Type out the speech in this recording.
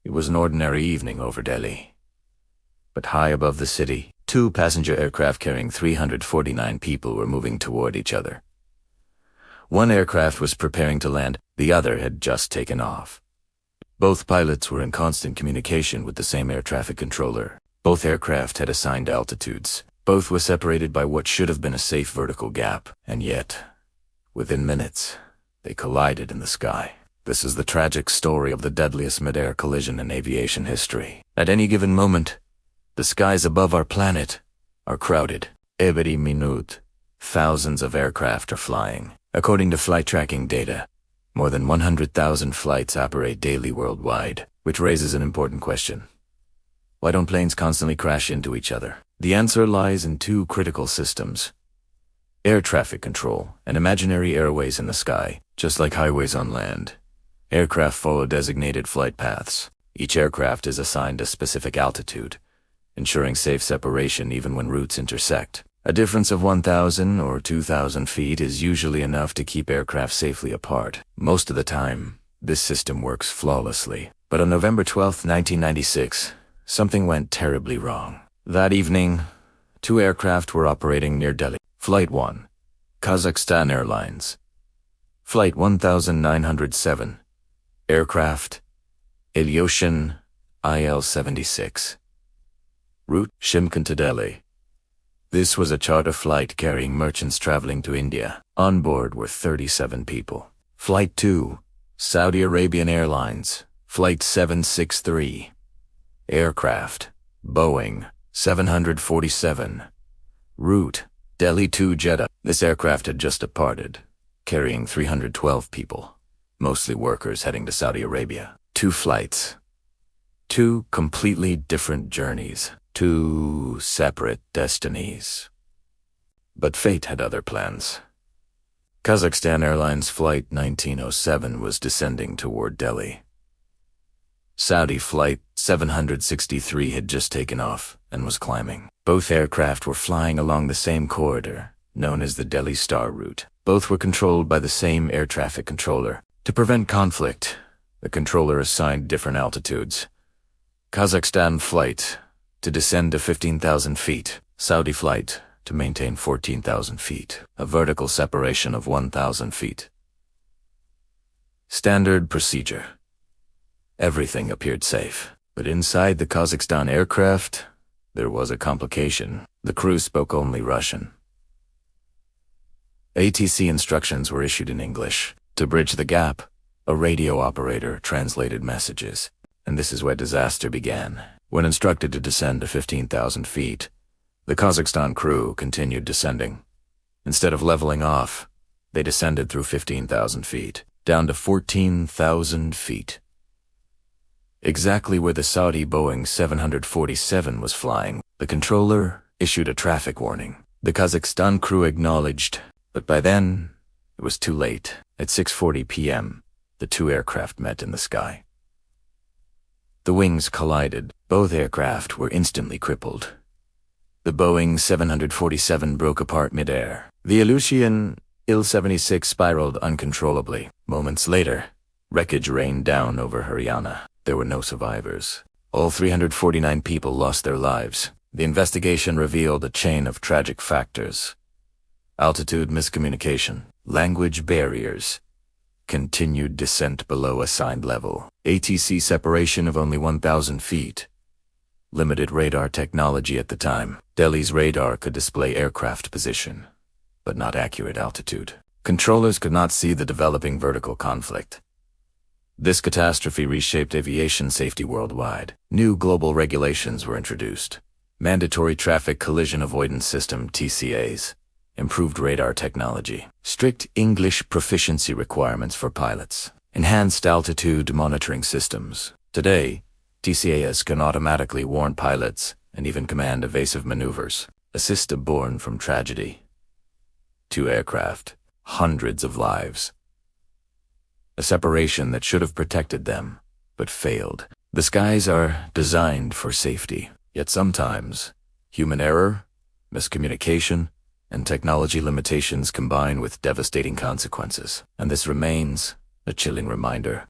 It was an ordinary evening over Delhi. But high above the city, two passenger aircraft carrying 349 people were moving toward each other. One aircraft was preparing to land, the other had just taken off. Both pilots were in constant communication with the same air traffic controller. Both aircraft had assigned altitudes. Both were separated by what should have been a safe vertical gap, and yet, within minutes, they collided in the sky. This is the tragic story of the deadliest mid-air collision in aviation history. At any given moment, the skies above our planet are crowded. Every minute, thousands of aircraft are flying. According to flight tracking data, more than 100,000 flights operate daily worldwide, which raises an important question. Why don't planes constantly crash into each other? The answer lies in two critical systems: air traffic control and imaginary airways in the sky. Just like highways on land, aircraft follow designated flight paths. Each aircraft is assigned a specific altitude, ensuring safe separation even when routes intersect. A difference of 1,000 or 2,000 feet is usually enough to keep aircraft safely apart. Most of the time, this system works flawlessly. But on November 12, 1996, something went terribly wrong. That evening, two aircraft were operating near Delhi. Flight 1, Kazakhstan Airlines. Flight 1907, aircraft, Aviation, IL-76. Route, Shimkin to Delhi. This was a charter flight carrying merchants traveling to India. On board were 37 people. Flight 2, Saudi Arabian Airlines. Flight 763. Aircraft, Boeing 747. Route, Delhi to Jeddah. This aircraft had just departed, carrying 312 people, mostly workers heading to Saudi Arabia. Two flights. Two completely different journeys. Two separate destinies. But fate had other plans. Kazakhstan Airlines Flight 1907 was descending toward Delhi. Saudi Flight 763 had just taken off and was climbing. Both aircraft were flying along the same corridor, known as the Delhi Star Route. Both were controlled by the same air traffic controller. To prevent conflict, the controller assigned different altitudes. Kazakhstan Flight to descend to 15,000 feet. Saudi Flight to maintain 14,000 feet, a vertical separation of 1,000 feet. Standard procedure. Everything appeared safe. But inside the Kazakhstan aircraft, there was a complication. The crew spoke only Russian. ATC instructions were issued in English. To bridge the gap, a radio operator translated messages. And this is where disaster began. When instructed to descend to 15,000 feet, the Kazakhstan crew continued descending. Instead of leveling off, they descended through 15,000 feet, down to 14,000 feet. Exactly where the Saudi Boeing 747 was flying, the controller issued a traffic warning. The Kazakhstan crew acknowledged, but by then, it was too late. At 6:40 p.m., the two aircraft met in the sky. The wings collided. Both aircraft were instantly crippled. The Boeing 747 broke apart mid-air. The Aviation Il-76 spiraled uncontrollably. Moments later, wreckage rained down over Haryana. There were no survivors. All 349 people lost their lives. The investigation revealed a chain of tragic factors: altitude miscommunication, language barriers, continued descent below assigned level, ATC separation of only 1,000 feet, limited radar technology at the time. Delhi's radar could display aircraft position, but not accurate altitude. Controllers could not see the developing vertical conflict. This catastrophe reshaped aviation safety worldwide. New global regulations were introduced. Mandatory Traffic Collision Avoidance System (TCAs), improved radar technology, strict English proficiency requirements for pilots, enhanced altitude monitoring systems. Today, TCAs can automatically warn pilots and even command evasive maneuvers. A system born from tragedy. Two aircraft, hundreds of lives. A separation that should have protected them, but failed. The skies are designed for safety, yet sometimes human error, miscommunication, and technology limitations combine with devastating consequences. And this remains a chilling reminder